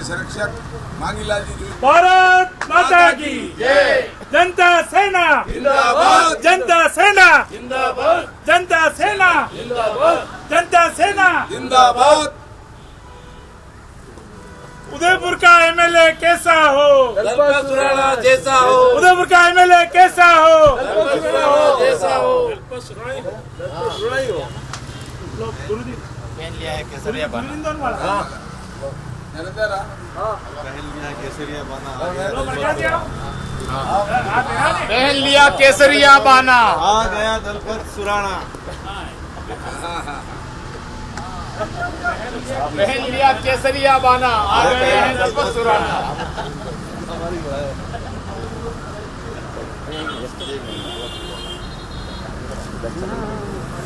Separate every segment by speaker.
Speaker 1: संरक्षक मांगीलाल जी जोशी।
Speaker 2: भारत माता की जय। जनता सेना
Speaker 1: जिंदाबाद।
Speaker 2: जनता सेना
Speaker 1: जिंदाबाद।
Speaker 2: जनता सेना
Speaker 1: जिंदाबाद।
Speaker 2: जनता सेना।
Speaker 1: जिंदाबाद।
Speaker 2: उदयपुर का एमएलए कैसा हो,
Speaker 1: दलपत सुराणा जैसा हो।
Speaker 2: उदयपुर का एमएलए कैसा हो,
Speaker 1: दलपत सुराणा जैसा हो।
Speaker 3: पहन लिया है केसरिया बाना।
Speaker 2: पहन लिया केसरिया बाना।
Speaker 3: आ गया दलपत सुराणा।
Speaker 2: पहन लिया केसरिया बाना। आ गए हैं दलपत सुराणा।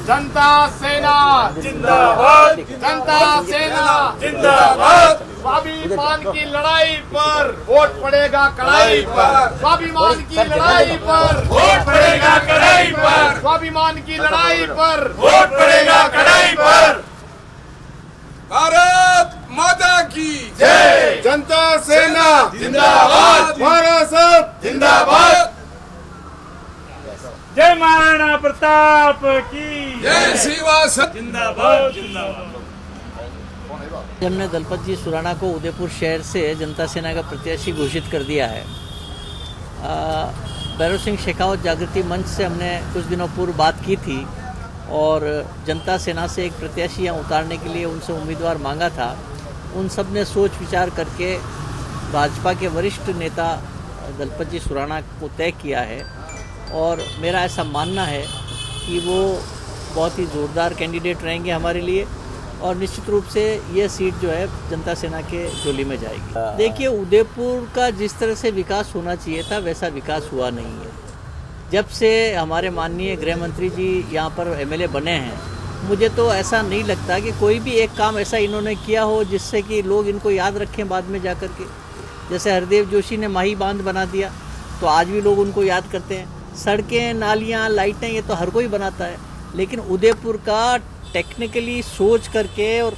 Speaker 2: जनता सेना जिंदाबाद। जनता सेना जिंदाबाद। स्वाभिमान की लड़ाई पर वोट पड़ेगा कड़ाई पर। स्वाभिमान की लड़ाई पर वोट पड़ेगा कड़ाई पर। स्वाभिमान की लड़ाई पर वोट पड़ेगा कड़ाई पर।
Speaker 1: भारत माता की
Speaker 2: जय।
Speaker 1: जनता सेना जिंदाबाद। महाराज साहब जिंदाबाद।
Speaker 2: जय महाराणा प्रताप की
Speaker 1: जय श्रीवास
Speaker 2: जिंदाबाद। जिंदाबाद।
Speaker 4: हमने दलपत जी सुराणा को उदयपुर शहर से जनता सेना का प्रत्याशी घोषित कर दिया है। भैरव सिंह शेखावत जागृति मंच से हमने कुछ दिनों पूर्व बात की थी और जनता सेना से एक प्रत्याशी यहाँ उतारने के लिए उनसे उम्मीदवार मांगा था। उन सब ने सोच विचार करके भाजपा के वरिष्ठ नेता दलपत जी सुराणा को तय किया है और मेरा ऐसा मानना है कि वो बहुत ही ज़ोरदार कैंडिडेट रहेंगे हमारे लिए और निश्चित रूप से ये सीट जो है जनता सेना के झोली में जाएगी। देखिए, उदयपुर का जिस तरह से विकास होना चाहिए था वैसा विकास हुआ नहीं है। जब से हमारे माननीय गृह मंत्री जी यहाँ पर एमएलए बने हैं, मुझे तो ऐसा नहीं लगता कि कोई भी एक काम ऐसा इन्होंने किया हो जिससे कि लोग इनको याद रखें बाद में जाकर के। जैसे हरदेव जोशी ने माही बांध बना दिया तो आज भी लोग उनको याद करते हैं। सड़कें, नालियाँ, लाइटें ये तो हर कोई बनाता है, लेकिन उदयपुर का टेक्निकली सोच करके और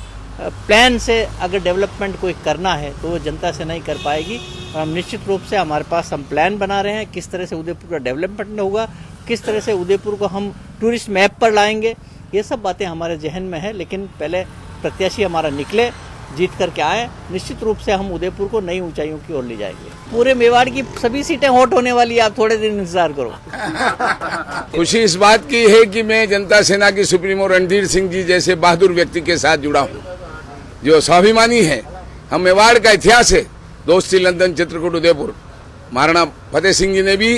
Speaker 4: प्लान से अगर डेवलपमेंट कोई करना है तो वो जनता से नहीं कर पाएगी। और हम निश्चित रूप से हमारे पास हम प्लान बना रहे हैं किस तरह से उदयपुर का डेवलपमेंट होगा, किस तरह से उदयपुर को हम टूरिस्ट मैप पर लाएंगे। ये सब बातें हमारे जहन में है, लेकिन पहले प्रत्याशी हमारा निकले, जीत करके आए। निश्चित रूप से हम उदयपुर को नई ऊंचाइयों की ओर ले जाएंगे। पूरे मेवाड़ की सभी सीटें हॉट होने वाली है, आप थोड़े दिन इंतजार करो।
Speaker 1: खुशी इस बात की है कि मैं जनता सेना की सुप्रीमो रणधीर सिंह जी जैसे बहादुर व्यक्ति के साथ जुड़ा हूँ जो स्वाभिमानी है। हम मेवाड़ का इतिहास है, दोस्ती लंदन चित्रकूट उदयपुर। महाराणा फतेह सिंह जी ने भी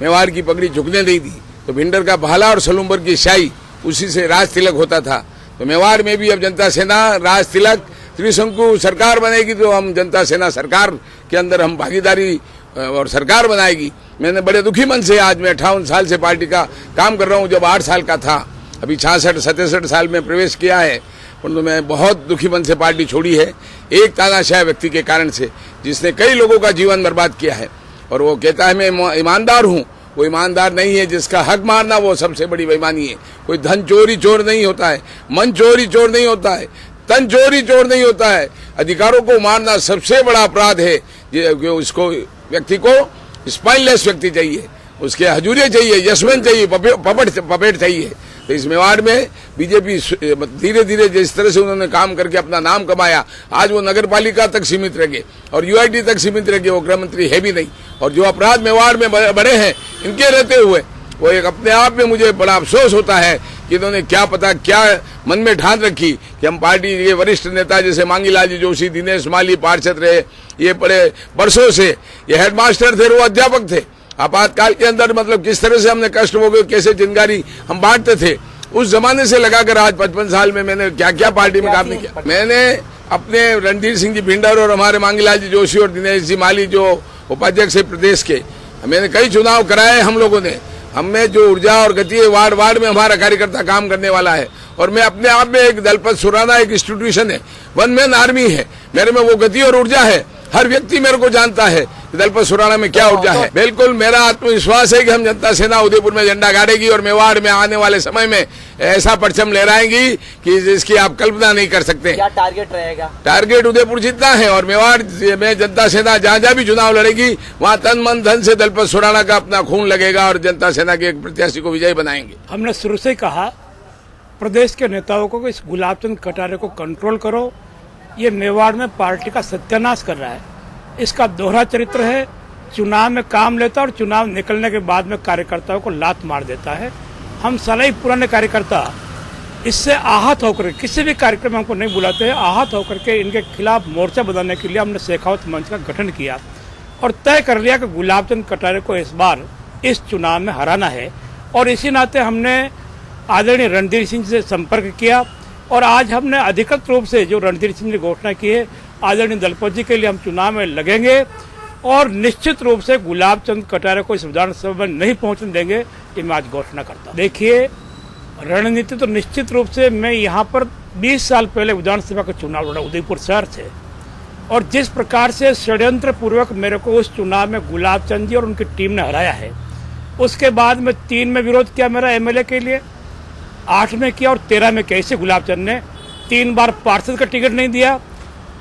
Speaker 1: मेवाड़ की पगड़ी झुकने नहीं दी, तो भिंडर का भाला और सलूम्बर की शाही उसी से राज तिलक होता था। तो मेवाड़ में भी अब जनता सेना राज तिलक त्रिशंकु सरकार बनेगी तो हम जनता सेना सरकार के अंदर हम भागीदारी और सरकार बनाएगी। मैंने बड़े दुखी मन से, आज मैं 58 साल से पार्टी का काम कर रहा हूं, जब 8 साल का था, अभी 66-67 साल में प्रवेश किया है, परंतु मैं बहुत दुखी मन से पार्टी छोड़ी है एक तानाशाह व्यक्ति के कारण से, जिसने कई लोगों का जीवन बर्बाद किया है। और वो कहता है मैं ईमानदार हूँ, वो ईमानदार नहीं है। जिसका हक मारना वो सबसे बड़ी बेईमानी है। कोई धन चोरी चोर नहीं होता है, मन चोरी चोर नहीं होता है, तन चोरी चोर नहीं होता है। अधिकारों को मारना सबसे बड़ा अपराध है। उसको व्यक्ति को स्पाइनलेस व्यक्ति चाहिए, उसके हजूरिये चाहिए, यशवंत चाहिए, पपेट चाहिए। तो इस मेवाड़ में बीजेपी धीरे धीरे जिस तरह से उन्होंने काम करके अपना नाम कमाया, आज वो नगर पालिका तक सीमित रह गए और यूआईडी तक सीमित रह गए, वो गृह मंत्री है भी नहीं। और जो अपराध मेवाड़ में बड़े हैं, इनके रहते हुए वो एक अपने आप में मुझे बड़ा अफसोस होता है कि इन्होंने क्या पता क्या मन में ठान रखी कि हम पार्टी के वरिष्ठ नेता जैसे मांगीलाल जी जोशी, दिनेश माली पार्षद रहे, ये बड़े वर्षों से ये हेडमास्टर थे, वो अध्यापक थे। आपातकाल के अंदर मतलब किस तरह से हमने कष्ट भोगे, कैसे जिंदगानी हम बांटते थे, उस जमाने से लगाकर आज 55 साल में मैंने क्या क्या पार्टी में काम नहीं किया। मैंने अपने रणधीर सिंह जी भिंडर और हमारे मांगीलाल जी जोशी और दिनेश जी माली जो उपाध्यक्ष है प्रदेश के, मैंने कई चुनाव कराए हम लोगों ने। हमें जो ऊर्जा और गति है, वार्ड वार्ड में हमारा कार्यकर्ता काम करने वाला है। और मैं अपने आप में एक दलपत सुराणा एक इंस्टीट्यूशन है, वन मैन आर्मी है, मेरे में वो गति और ऊर्जा है। हर व्यक्ति मेरे को जानता है, दलपत सुराणा में क्या ऊर्जा है। बिल्कुल मेरा आत्मविश्वास है कि हम जनता सेना उदयपुर में झंडा गाड़ेगी और मेवाड़ में आने वाले समय में ऐसा परचम लहराएंगी कि जिसकी आप कल्पना नहीं कर सकते।
Speaker 5: क्या टारगेट रहेगा?
Speaker 1: टारगेट उदयपुर जीतना है और मेवाड़ में जनता सेना जहाँ जहाँ भी चुनाव लड़ेगी वहाँ तन मन धन से दलपत सुराणा का अपना खून लगेगा और जनता सेना के एक प्रत्याशी को विजयी बनाएंगे।
Speaker 6: हमने शुरू से ही कहा प्रदेश के नेताओं को इस गुलाबचंद कटारे को कंट्रोल करो। ये मेवाड़ में पार्टी का सत्यानाश कर रहा है। इसका दोहरा चरित्र है, चुनाव में काम लेता और चुनाव निकलने के बाद में कार्यकर्ताओं को लात मार देता है। हम सलाई पुराने कार्यकर्ता इससे आहत होकर किसी भी कार्यक्रम में हमको नहीं बुलाते हैं, आहत होकर के इनके खिलाफ मोर्चा बनाने के लिए हमने शेखावत मंच का गठन किया और तय कर लिया कि गुलाबचंद कटारे को इस बार इस चुनाव में हराना है। और इसी नाते हमने आदरणीय रणधीर सिंह से संपर्क किया और आज हमने अधिकृत रूप से जो रणधीर सिंह ने घोषणा की है आदरणीय दलपत जी के लिए हम चुनाव में लगेंगे और निश्चित रूप से गुलाबचंद कटारे को इस विधानसभा में नहीं पहुंचने देंगे, ये मैं आज घोषणा करता हूं। देखिए रणनीति तो निश्चित रूप से मैं यहाँ पर 20 साल पहले विधानसभा का चुनाव लड़ा उदयपुर शहर से और जिस प्रकार से षड्यंत्र पूर्वक मेरे को उस चुनाव में गुलाबचंद जी और उनकी टीम ने हराया है, उसके बाद में 3 में विरोध किया मेरा एमएलए के लिए, 8 में किया और 13 में किया। इसे गुलाबचंद ने 3 बार पार्षद का टिकट नहीं दिया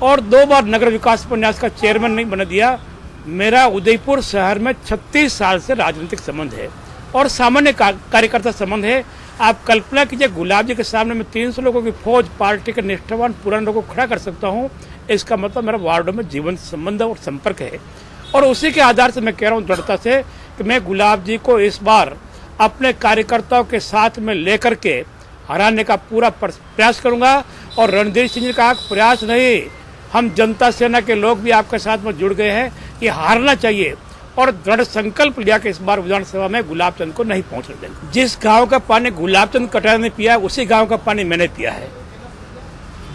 Speaker 6: और 2 बार नगर विकास उपन्यास का चेयरमैन नहीं बना दिया। मेरा उदयपुर शहर में 36 साल से राजनीतिक संबंध है और सामान्य कार्यकर्ता संबंध है। आप कल्पना कीजिए गुलाब जी के सामने मैं 300 लोगों की फौज पार्टी के निष्ठावान पुराने लोगों को खड़ा कर सकता हूँ। इसका मतलब मेरा वार्डों में जीवन संबंध और संपर्क है और उसी के आधार से मैं कह रहा हूँ दृढ़ता से कि मैं गुलाब जी को इस बार अपने कार्यकर्ताओं के साथ में लेकर के हराने का पूरा प्रयास करूंगा। और रणधीर सिंह जी का प्रयास नहीं, हम जनता सेना के लोग भी आपके साथ में जुड़ गए हैं कि हारना चाहिए और दृढ़ संकल्प लिया कि इस बार विधानसभा में गुलाबचंद को नहीं पहुंचने देंगे। जिस गांव का पानी गुलाबचंद कटारे ने पिया उसी गांव का पानी मैंने पिया है।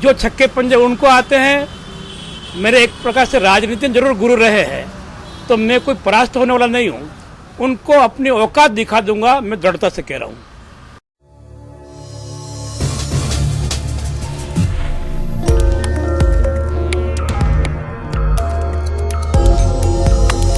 Speaker 6: जो छक्के पंजे उनको आते हैं, मेरे एक प्रकार से राजनीति में जरूर गुरु रहे हैं, तो मैं कोई परास्त होने वाला नहीं हूँ। उनको अपनी औकात दिखा दूंगा, मैं दृढ़ता से कह रहा हूँ।